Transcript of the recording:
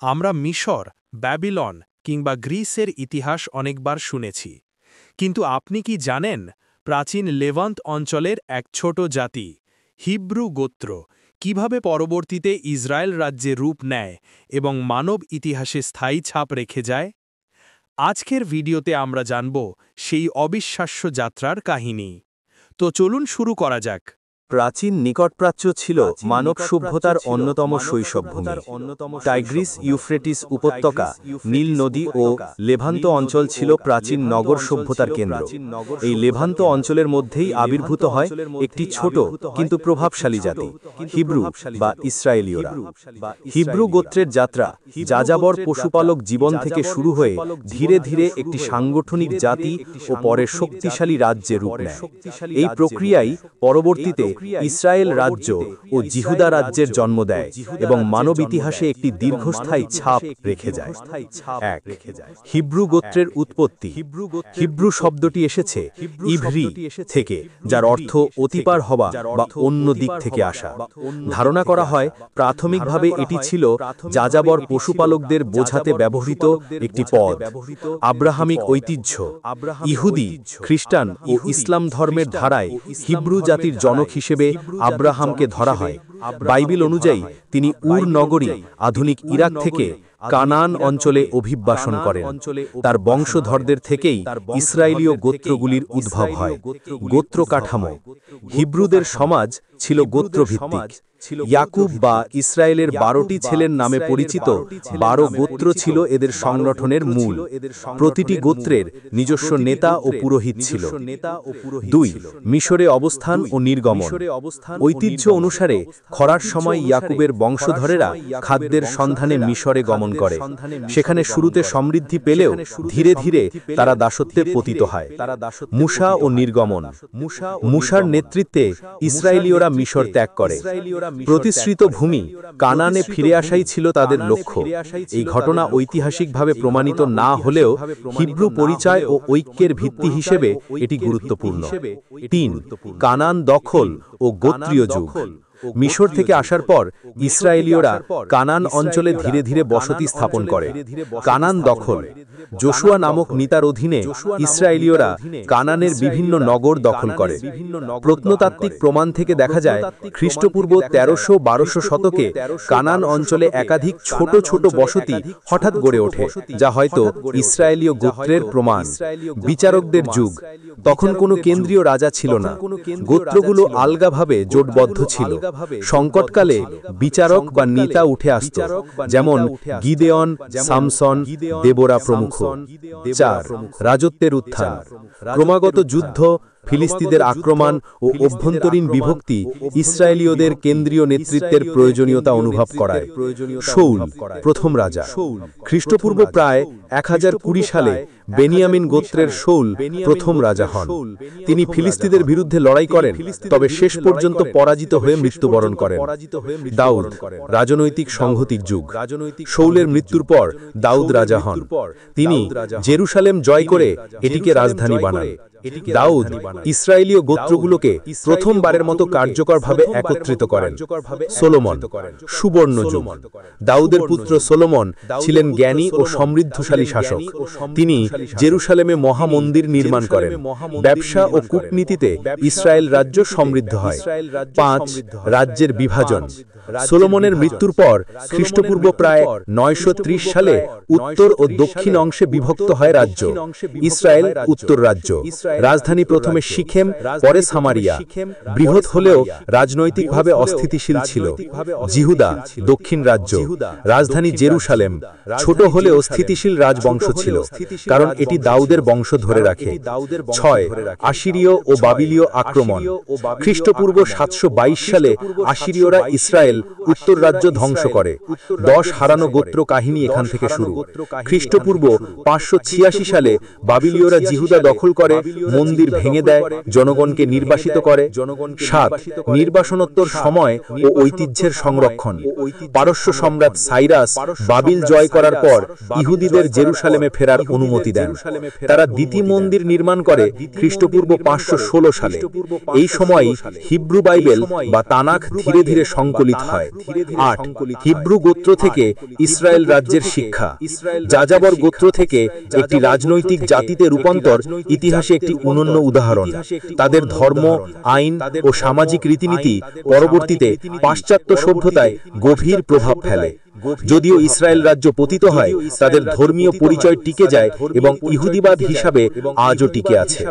আমরা মিশর, ব্যাবিলন কিংবা গ্রিসের ইতিহাস অনেকবার শুনেছি, কিন্তু আপনি কি জানেন প্রাচীন লেভান্ট অঞ্চলের এক ছোট জাতি হিব্রু গোত্র কিভাবে পরবর্তীতে ইসরায়েল রাজ্যে রূপ নেয় এবং মানব ইতিহাসে স্থায়ী ছাপ রেখে যায়? আজকের ভিডিওতে আমরা জানব সেই অবিশ্বাস্য যাত্রার কাহিনী। তো চলুন শুরু করা যাক। প্রাচীন নিকটপ্রাচ্য ছিল মানব সভ্যতার অন্যতম শৈশবভূমি। টাইগ্রিস ইউফ্রেটিস উপত্যকা, নীল নদী ও লেভান্ত অঞ্চল ছিল প্রাচীন নগর সভ্যতার কেন্দ্র। এই লেভান্ত অঞ্চলের মধ্যেই আবির্ভূত হয় একটি ছোট কিন্তু প্রভাবশালী জাতি, হিব্রু বা ইসরায়েলীয়রা। হিব্রু গোত্রের যাত্রা যাযাবর পশুপালক জীবন থেকে শুরু হয়ে ধীরে ধীরে একটি সাংগঠনিক জাতি ও পরে শক্তিশালী রাজ্যে রূপ নেয়। এই প্রক্রিয়াই পরবর্তীতে ইসরায়েল রাজ্য ও জিহুদা রাজ্যের জন্ম দেয় এবং মানব ইতিহাসে একটি দীর্ঘস্থায়ী ছাপ রেখে যায়। এক, হিব্রু গোত্রের উৎপত্তি। হিব্রু শব্দটি এসেছে ইভরি থেকে, যার অর্থ অতিপার হওয়া বা অন্য দিক থেকে আসা। ধারণা করা হয় প্রাথমিকভাবে এটি ছিল যাযাবর পশুপালকদের বোঝাতে ব্যবহৃত একটি পদ। আব্রাহামিক ঐতিহ্য, ইহুদি, খ্রিস্টান ও ইসলাম ধর্মের ধারায় হিব্রু জাতির জনক হিসেবে আব্রাহামকে ধরা হয়। বাইবেল অনুযায়ী তিনি উর নগরী, আধুনিক ইরাক থেকে কানান অঞ্চলে অভিবাসন করেন। তার বংশধরদের থেকেই ইসরায়েলীয় গোত্রগুলির উদ্ভব হয়। গোত্র কাঠামো। হিব্রুদের সমাজ ছিল গোত্রভিত্তিক। ইয়াকুব বা ইসরায়েলের 12টি ছেলের নামে পরিচিত 12 গোত্র ছিল এদের সংগঠনের মূল। প্রতিটি গোত্রের নিজস্ব নেতা ও পুরোহিত ছিল। 2, মিশরে অবস্থান ও নির্গমন। ঐতিহ্য অনুসারে খরার সময় ইয়াকুবের বংশধরেরা খাদ্যের সন্ধানে মিশরে গমন করে। সেখানে শুরুতে সমৃদ্ধি পেলেও ধীরে ধীরে তারা দাসত্বে পতিত হয়। মুসা ও নির্গমন। মুসার নেতৃত্বে ইসরায়েলীয়রা মিশর ত্যাগ করে। প্রতিশ্রিত ভূমি কানানে ফিরে আসাই ছিল তাদের লক্ষ্য। এই ঘটনা ঐতিহাসিকভাবে প্রমাণিত না হলেও হিব্রু পরিচয় ও ঐক্যের ভিত্তি হিসেবে এটি গুরুত্বপূর্ণ। 3, কানান দখল ও গোত্রীয় যুগ। মিশর থেকে আসার পর ইসরায়েলীয়রা কানান অঞ্চলে ধীরে ধীরে বসতি স্থাপন করে। কানান দখল। যোশুয়া নামক নেতার অধীনে ইসরায়েলীয়রা কানানের বিভিন্ন নগর দখল করে। প্রত্নতাত্ত্বিক প্রমাণ থেকে দেখা যায় খ্রিস্টপূর্ব 1300-1200 শতকে কানান অঞ্চলে একাধিক ছোট ছোট বসতি হঠাৎ গড়ে ওঠে, যা হয়তো ইসরায়েলীয় গোত্রের প্রমাণ। বিচারকদের যুগ। তখন কোনো কেন্দ্রীয় রাজা ছিল না। গোত্রগুলো আলগাভাবে জোটবদ্ধ ছিল। সংকটকালে বিচারক বা নেতা উঠে আসত, যেমন গিদেয়ন, সামসন, দেবোরা প্রমুখ। 4, রাজত্বের উত্থান। ক্রমাগত যুদ্ধ, ফিলিস্তিদের আক্রমণ ও অভ্যন্তরীণ বিভক্তি ইসরায়েলীয়দের কেন্দ্রীয় নেতৃত্বের প্রয়োজনীয়তা অনুভব করায়। শাউল, প্রথম রাজা। খ্রিস্টপূর্ব প্রায় 1020 সালে বেনিয়ামিন গোত্রের শাউল প্রথম রাজা হন। তিনি ফিলিস্তিদের বিরুদ্ধে লড়াই করেন, তবে শেষ পর্যন্ত পরাজিত হয়ে মৃত্যুবরণ করেন। দাউদ, রাজনৈতিক সংহতির যুগ। শাউলের মৃত্যুর পর দাউদ রাজা হন। তিনি জেরুসালেম জয় করে এটিকে রাজধানী বানান। দাউদ ইসরায়েলীয় গোত্রগুলোকে প্রথমবারের মতো কার্যকরভাবে একত্রিত করেন। সলোমন, সুবর্ণ যুগ। দাউদের পুত্র সলোমন ছিলেন জ্ঞানী ও সমৃদ্ধশালী শাসক। তিনি জেরুসালেমে মহামন্দির নির্মাণ করেন। ব্যবসা ও কূটনীতিতে ইসরায়েল রাজ্য সমৃদ্ধ হয়। 5, রাজ্যের বিভাজন। সলোমনের মৃত্যুর পর খ্রিস্টপূর্ব প্রায় 930 সালে উত্তর ও দক্ষিণ অংশে বিভক্ত হয় রাজ্য। ইসরায়েল উত্তর রাজ্য। রাজধানী প্রথমে শিখেম, পরে সামারিয়া। বৃহৎ হলেও রাজনৈতিকভাবে অস্থিতিশীল ছিল। জিহুদা, দক্ষিণ রাজ্য। রাজধানী জেরুসালেম। ছোট হলেও স্থিতিশীল রাজবংশ ছিল, কারণ এটি দাউদের বংশ ধরে রাখে। 6, আশিরীয় ও বাবিলীয় আক্রমণ। খ্রিস্টপূর্ব 722 সালে আশিরীয়রা ইসরায়েল উত্তর রাজ্য ধ্বংস করে। 10 হারানো গোত্র কাহিনী এখান থেকে শুরু। খ্রিস্টপূর্ব 586 সালে বাবিলীয়রা জিহুদা দখল করে মন্দির ভেঙে দেয়, জনগণকে নির্বাসিত করে। 7 নির্বাসনোত্তর সময় ও ঐতিহ্যের সংরক্ষণ। পারস্য সম্রাট সাইরাস বাবিল জয় করার পর ইহুদিদের জেরুসালেমে ফেরার অনুমতি দেন। তারা দ্বিতীয় মন্দির নির্মাণ করে খ্রিস্টপূর্ব 516 সালে। এই সময়ই হিব্রু বাইবেল বা তানাখ ধীরে ধীরে সংকলিত হয়। 8 হিব্রু গোত্র থেকে ইসরায়েল রাজ্যের শিক্ষা। যাযাবর গোত্র থেকে একটি রাজনৈতিক জাতিতে রূপান্তর ইতিহাসে একটি অনন্য উদাহরণ। তাদের ধর্ম, আইন ও সামাজিক রীতিনীতি পরবর্তীতে পাশ্চাত্য সভ্যতায় গভীর প্রভাব ফেলে। যদিও ইসরায়েল রাজ্য পতিত হয়, তাদের ধর্মীয় পরিচয় টিকে যায় এবং ইহুদিবাদ হিসাবে আজও টিকে আছে।